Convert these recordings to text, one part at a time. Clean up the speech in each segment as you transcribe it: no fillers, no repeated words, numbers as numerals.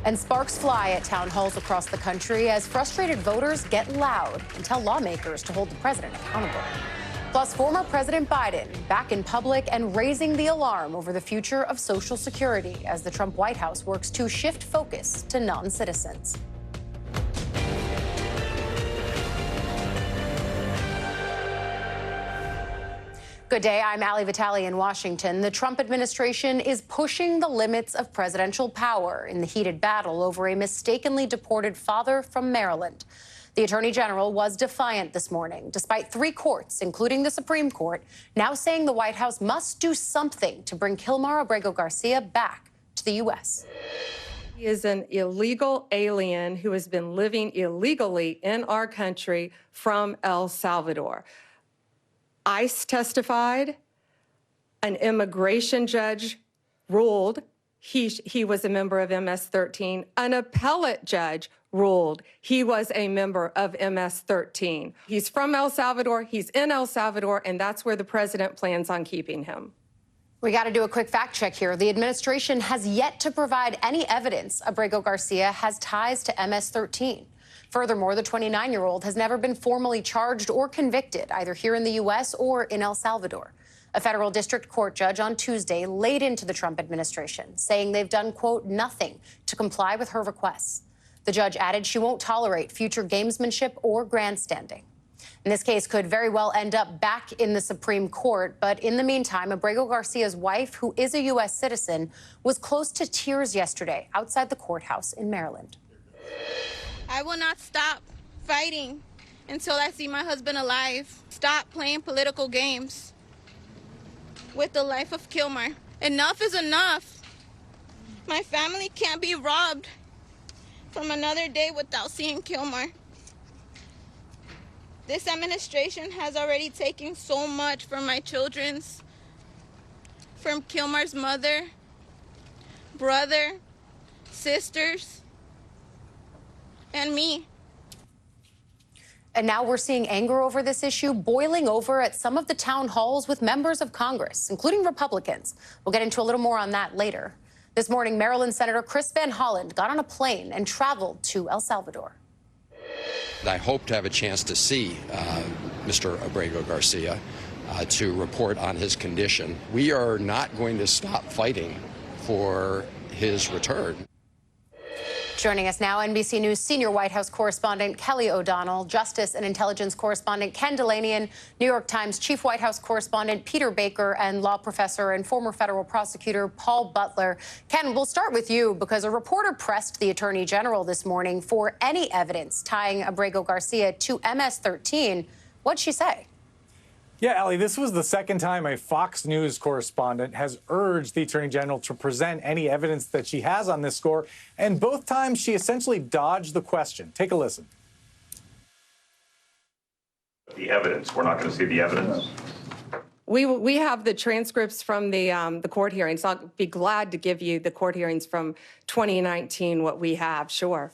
And sparks fly at town halls across the country as frustrated voters get loud and tell lawmakers to hold the president accountable. Plus, former President Biden back in public and raising the alarm over the future of Social Security as the Trump White House works to shift focus to non-citizens. Good day. I'm Ali Vitale in Washington. The Trump administration is pushing the limits of presidential power in the heated battle over a mistakenly deported father from Maryland. The Attorney General was defiant this morning, despite 3 courts, including the Supreme Court, now saying the White House must do something to bring Kilmer Garcia back to the U.S. He is an illegal alien who has been living illegally in our country from El Salvador. ICE testified, an immigration judge ruled he was a member of MS-13, an appellate judge ruled he was a member of MS-13. He's from El Salvador, he's in El Salvador, and that's where the president plans on keeping him. We got to do a quick fact check here. The administration has yet to provide any evidence Garcia has ties to MS-13. Furthermore, the 29-year-old has never been formally charged or convicted, either here in the U.S. or in El Salvador. A federal district court judge on Tuesday laid into the Trump administration, saying they've done, quote, nothing to comply with her requests. The judge added she won't tolerate future gamesmanship or grandstanding. And this case could very well end up back in the Supreme Court. But in the meantime, Garcia's wife, who is a U.S. citizen, was close to tears yesterday outside the courthouse in Maryland. I will not stop fighting until I see my husband alive. Stop playing political games with the life of Kilmer. Enough is enough. My family can't be robbed from another day without seeing Kilmer. This administration has already taken so much from my children's, from Kilmer's mother, brother, sisters, and me. And now we're seeing anger over this issue boiling over at some of the town halls with members of Congress, including Republicans. We'll get into a little more on that later. This morning, Maryland Senator Chris Van Hollen got on a plane and traveled to El Salvador. I hope to have a chance to see Mr. Garcia to report on his condition. We are not going to stop fighting for his return. Joining us now, NBC News senior White House correspondent Kelly O'Donnell, Justice and Intelligence correspondent Ken Delanian, New York Times chief White House correspondent Peter Baker, and law professor and former federal prosecutor Paul Butler. Ken, we'll start with you because a reporter pressed the Attorney General this morning for any evidence tying Garcia to MS-13. What'd she say? Yeah, Ali, this was the second time a Fox News correspondent has urged the Attorney General to present any evidence that she has on this score, and both times she essentially dodged the question. Take a listen. The evidence. We're not going to see the evidence. We have the transcripts from the court hearings. I'll be glad to give you the court hearings from 2019, what we have, sure.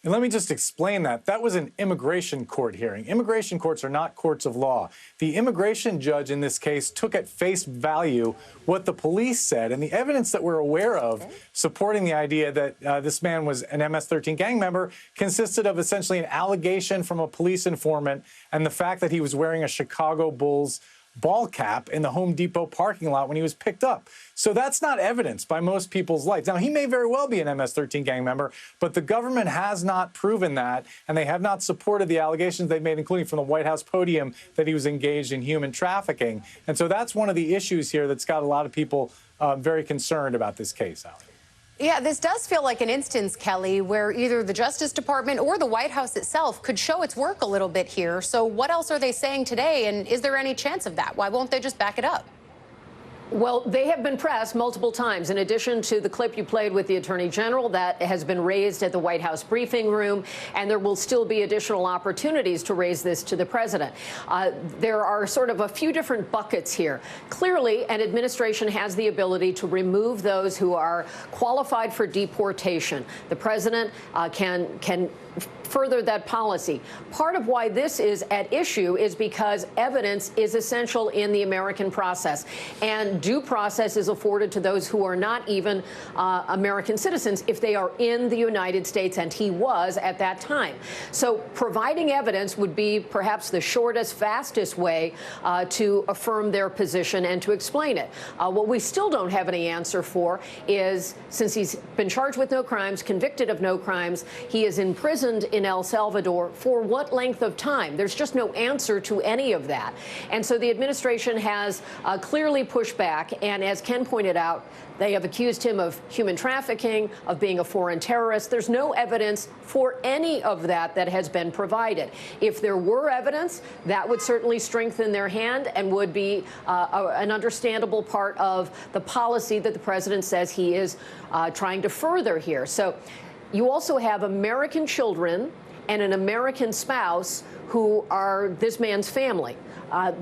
And let me just explain that. That was an immigration court hearing. Immigration courts are not courts of law. The immigration judge in this case took at face value what the police said, and the evidence that we're aware of supporting the idea that this man was an MS-13 gang member consisted of essentially an allegation from a police informant and the fact that he was wearing a Chicago Bulls ball cap in the Home Depot parking lot when he was picked up. So that's not evidence by most people's lights. Now, he may very well be an MS-13 gang member, but the government has not proven that, and they have not supported the allegations they've made, including from the White House podium, that he was engaged in human trafficking. And so that's one of the issues here that's got a lot of people very concerned about this case, Ali. Yeah, this does feel like an instance, Kelly, where either the Justice Department or the White House itself could show its work a little bit here. So what else are they saying today, and is there any chance of that? Why won't they just back it up? Well, they have been pressed multiple times. In addition to the clip you played with the Attorney General, that has been raised at the White House briefing room, and there will still be additional opportunities to raise this to the president. There are sort of a few different buckets here. Clearly, an administration has the ability to remove those who are qualified for deportation. The president can further that policy. Part of why this is at issue is because evidence is essential in the American process, and due process is afforded to those who are not even American citizens if they are in the United States, and he was at that time. So providing evidence would be perhaps the shortest, fastest way to affirm their position and to explain it. What we still don't have any answer for is, since he's been charged with no crimes, convicted of no crimes, he is imprisoned in El Salvador for what length of time? There's just no answer to any of that. And so the administration has clearly pushed back, and as Ken pointed out, they have accused him of human trafficking, of being a foreign terrorist. There's no evidence for any of that that has been provided. If there were evidence, that would certainly strengthen their hand and would be an understandable part of the policy that the president says he is trying to further here. So you also have American children and an American spouse who are this man's family.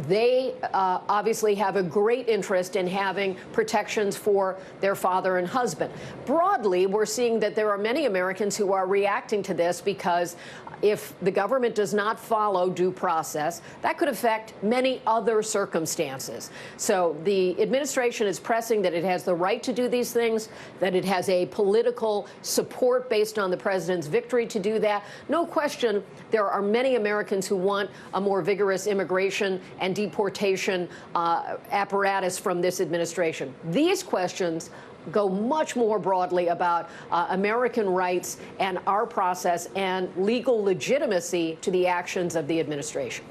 They obviously have a great interest in having protections for their father and husband. Broadly, we're seeing that there are many Americans who are reacting to this because if the government does not follow due process, that could affect many other circumstances. So the administration is pressing that it has the right to do these things, that it has a political support based on the president's victory to do that. No question, there are many Americans who want a more vigorous immigration and deportation apparatus from this administration. These questions go much more broadly about American rights and our process and legal legitimacy to the actions of the administration.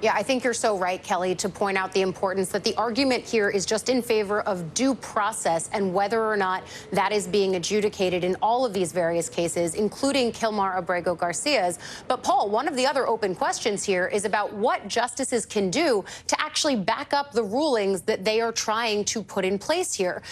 Yeah, I think you're so right, Kelly, to point out the importance that the argument here is just in favor of due process and whether or not that is being adjudicated in all of these various cases, including Kilmer Abrego Garcia's. But, Paul, one of the other open questions here is about what justices can do to actually back up the rulings that they are trying to put in place here.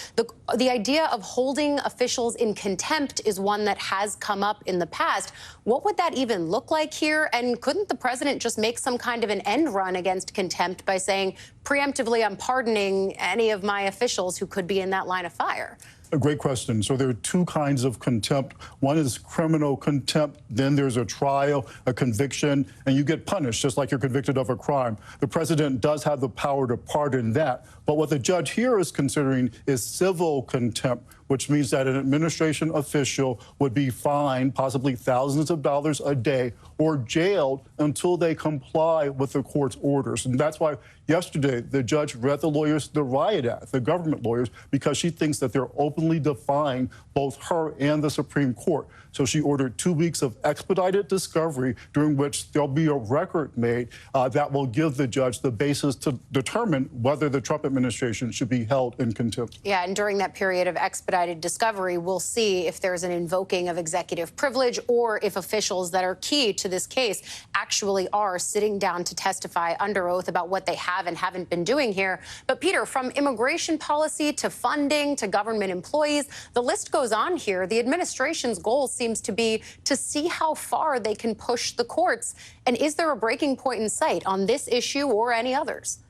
The idea of holding officials in contempt is one that has come up in the past. What would that even look like here? And couldn't the president just make some kind of an end run against contempt by saying, preemptively, I'm pardoning any of my officials who could be in that line of fire? A great question. So there are two kinds of contempt. One is criminal contempt. Then there's a trial, a conviction, and you get punished just like you're convicted of a crime. The president does have the power to pardon that. But what the judge here is considering is civil contempt, which means that an administration official would be fined possibly thousands of dollars a day or jailed until they comply with the court's orders. And that's why yesterday the judge read the lawyers the riot act, the government lawyers, because she thinks that they're openly defying both her and the Supreme Court. So she ordered 2 weeks of expedited discovery during which there'll be a record made that will give the judge the basis to determine whether the Trump administration should be held in contempt. Yeah, and during that period of expedited discovery, we'll see if there's an invoking of executive privilege or if officials that are key to this case actually are sitting down to testify under oath about what they have and haven't been doing here. But, Peter, from immigration policy to funding to government employees, the list goes on here. The administration's goal seems to be to see how far they can push the courts. And is there a breaking point in sight on this issue or any others?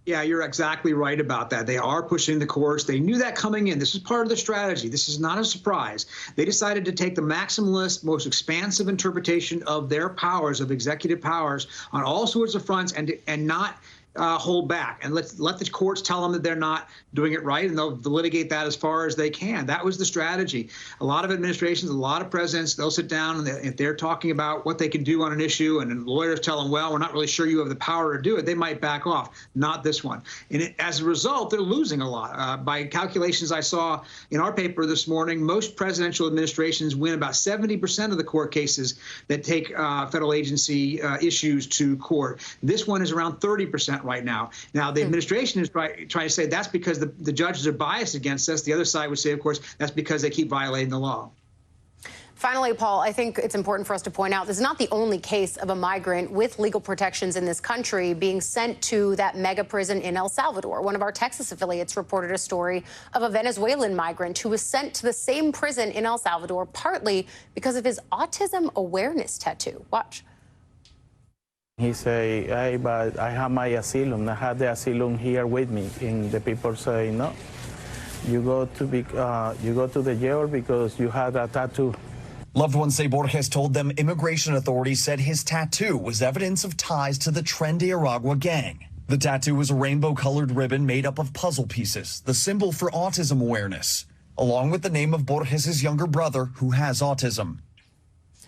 Yeah, you're exactly right about that. They are pushing the courts. They knew that coming in. This is part of the strategy. This is not a surprise. They decided to take the maximalist, most expansive interpretation of their powers, of executive powers, on all sorts of fronts and not hold back and let the courts tell them that they're not doing it right, and they'll litigate that as far as they can. That was the strategy. A lot of administrations, a lot of presidents, they'll sit down and if they're talking about what they can do on an issue and lawyers tell them, well, we're not really sure you have the power to do it, they might back off. Not this one. And as a result, they're losing a lot. By calculations I saw in our paper this morning, most presidential administrations win about 70% of the court cases that take federal agency issues to court. This one is around 30% right now. Now, the administration is trying to say that's because the judges are biased against us. The other side would say, of course, that's because they keep violating the law. Finally, Paul, I think it's important for us to point out this is not the only case of a migrant with legal protections in this country being sent to that mega prison in El Salvador. One of our Texas affiliates reported a story of a Venezuelan migrant who was sent to the same prison in El Salvador partly because of his autism awareness tattoo. Watch. He say, hey, but I have my asylum. I have the asylum here with me. And the people say, no, you go to the jail because you have a tattoo. Loved ones say Borges told them immigration authorities said his tattoo was evidence of ties to the trendy Aragua gang. The tattoo was a rainbow-colored ribbon made up of puzzle pieces, the symbol for autism awareness, along with the name of Borges' younger brother who has autism.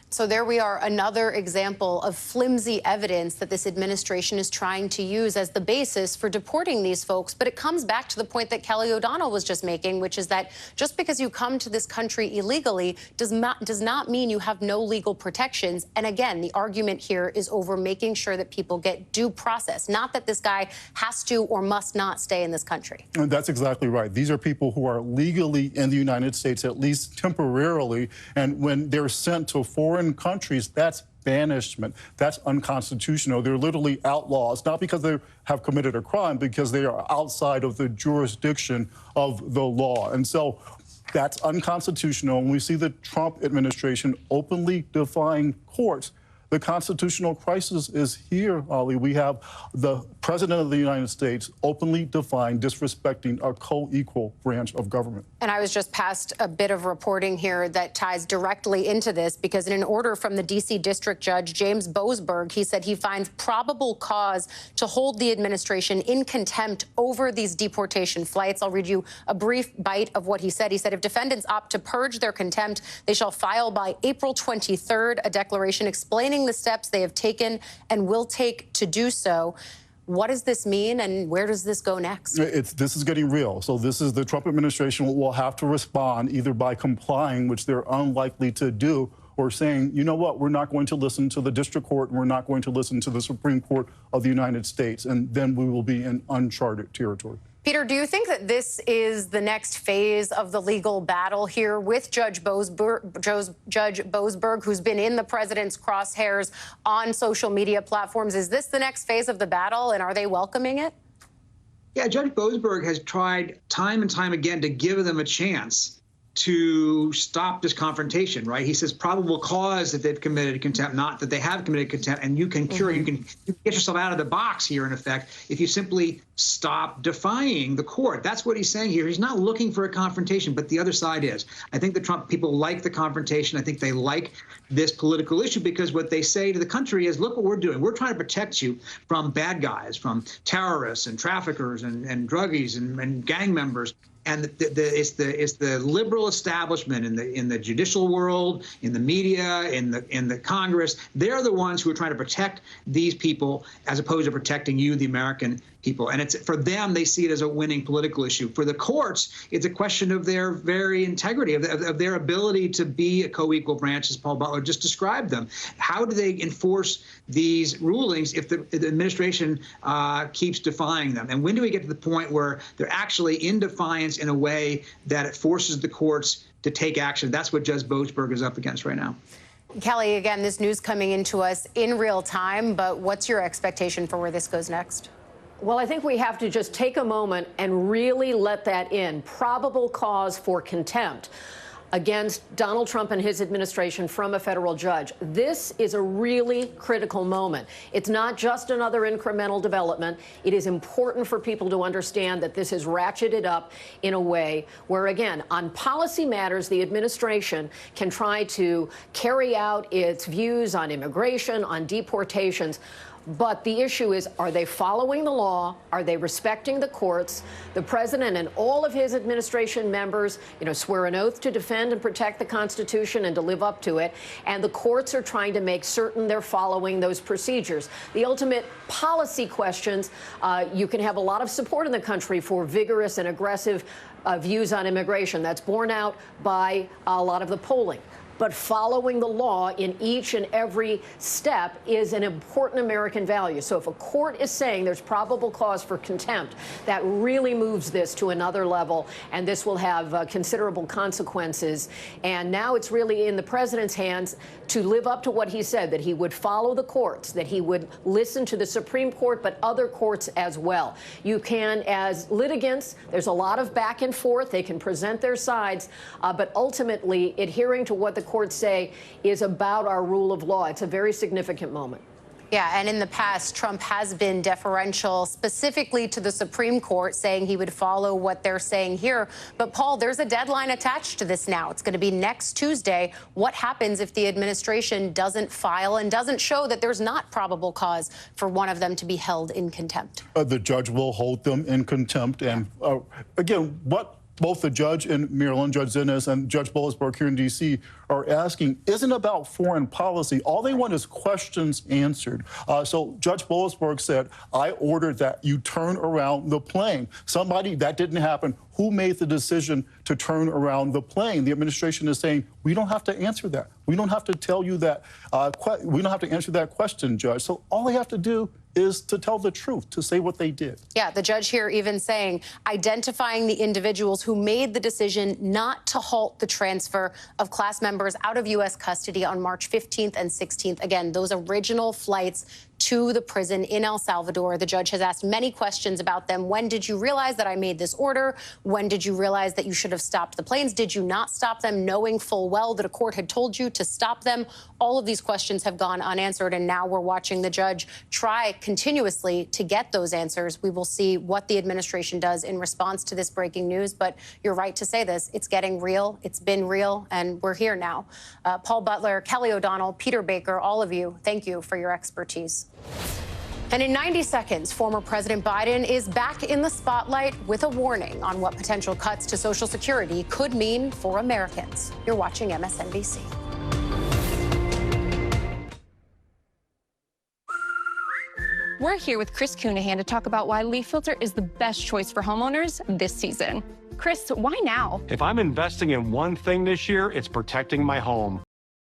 So there we are, another example of flimsy evidence that this administration is trying to use as the basis for deporting these folks. But it comes back to the point that Kelly O'Donnell was just making, which is that just because you come to this country illegally does not mean you have no legal protections. And again, the argument here is over making sure that people get due process, not that this guy has to or must not stay in this country. And that's exactly right. These are people who are legally in the United States, at least temporarily, and when they're sent to foreign countries, that's banishment. That's unconstitutional. They're literally outlaws, not because they have committed a crime, because they are outside of the jurisdiction of the law. And so that's unconstitutional. And we see the Trump administration openly defying courts. The constitutional crisis is here, Ali. We have the president of the United States openly defying, disrespecting a co-equal branch of government. And I was just passed a bit of reporting here that ties directly into this, because in an order from the D.C. District Judge James Boasberg, he said he finds probable cause to hold the administration in contempt over these deportation flights. I'll read you a brief bite of what he said. He said, if defendants opt to purge their contempt, they shall file by April 23rd a declaration explaining the steps they have taken and will take to do so. What does this mean, and where does this go next? This is getting real. So this is the Trump administration will have to respond either by complying, which they're unlikely to do, or saying, you know what, we're not going to listen to the district court, and we're not going to listen to the Supreme Court of the United States, and then we will be in uncharted territory. Peter, do you think that this is the next phase of the legal battle here with Judge Boasberg, who's been in the president's crosshairs on social media platforms? Is this the next phase of the battle, and are they welcoming it? Yeah, Judge Boasberg has tried time and time again to give them a chance to stop this confrontation, right? He says probable cause that they've committed contempt, not that they have committed contempt, and you can cure, you can get yourself out of the box here, in effect, if you simply stop defying the court. That's what he's saying here. He's not looking for a confrontation, but the other side is. I think the Trump people like the confrontation. I think they like this political issue, because what they say to the country is, look what we're doing. We're trying to protect you from bad guys, from terrorists and traffickers and druggies and gang members. And it's the liberal establishment in the judicial world, in the media, in the Congress. They're the ones who are trying to protect these people as opposed to protecting you, the American people. And it's for them, they see it as a winning political issue. For the courts, it's a question of their very integrity, of their ability to be a co-equal branch, as Paul Butler just described them. How do they enforce these rulings if the administration keeps defying them? And when do we get to the point where they're actually in defiance in a way that it forces the courts to take action? That's what Judge Boasberg is up against right now. Kelly, again, this news coming into us in real time, but what's your expectation for where this goes next? Well, I think we have to just take a moment and really let that in. Probable cause for contempt against Donald Trump and his administration from a federal judge. This is a really critical moment. It's not just another incremental development. It is important for people to understand that this is ratcheted up in a way where, again, on policy matters, the administration can try to carry out its views on immigration, on deportations. But the issue is, are they following the law? Are they respecting the courts? The president and all of his administration members, swear an oath to defend and protect the Constitution and to live up to it. And the courts are trying to make certain they're following those procedures. The ultimate policy questions, you can have a lot of support in the country for vigorous and aggressive views on immigration. That's borne out by a lot of the polling. But following the law in each and every step is an important American value. So if a court is saying there's probable cause for contempt, that really moves this to another level, and this will have considerable consequences. And now it's really in the president's hands to live up to what he said, that he would follow the courts, that he would listen to the Supreme Court, but other courts as well. You can, as litigants, there's a lot of back and forth. They can present their sides, but ultimately adhering to what the courts say is about our rule of law. It's a very significant moment. Yeah, and in the past, Trump has been deferential specifically to the Supreme Court, saying he would follow what they're saying here. But, Paul, there's a deadline attached to this now. It's going to be next Tuesday. What happens if the administration doesn't file and doesn't show that there's not probable cause for one of them to be held in contempt? The judge will hold them in contempt. And again, what both the judge in Maryland, Judge Zinnes, and Judge Boasberg here in D.C. are asking isn't about foreign policy. All they want is questions answered. So Judge Boasberg said, I ordered that you turn around the plane. Somebody, that didn't happen. Who made the decision to turn around the plane? The administration is saying, we don't have to answer that. We don't have to tell you that. We don't have to answer that question, Judge. So all they have to do is to tell the truth, to say what they did. Yeah, the judge here even saying identifying the individuals who made the decision not to halt the transfer of class members out of U.S. custody on March 15th and 16th. Again, those original flights to the prison in El Salvador. The judge has asked many questions about them. When did you realize that I made this order? When did you realize that you should have stopped the planes? Did you not stop them, knowing full well that a court had told you to stop them? All of these questions have gone unanswered, and now we're watching the judge try continuously to get those answers. We will see what the administration does in response to this breaking news, but you're right to say this. It's getting real. It's been real, and we're here now. Paul Butler, Kelly O'Donnell, Peter Baker, all of you, thank you for your expertise. And in 90 seconds, former President Biden is back in the spotlight with a warning on what potential cuts to Social Security could mean for Americans. You're watching MSNBC. We're here with Chris Cunahan to talk about why Leaf Filter is the best choice for homeowners this season. Chris, why now? If I'm investing in one thing this year, it's protecting my home.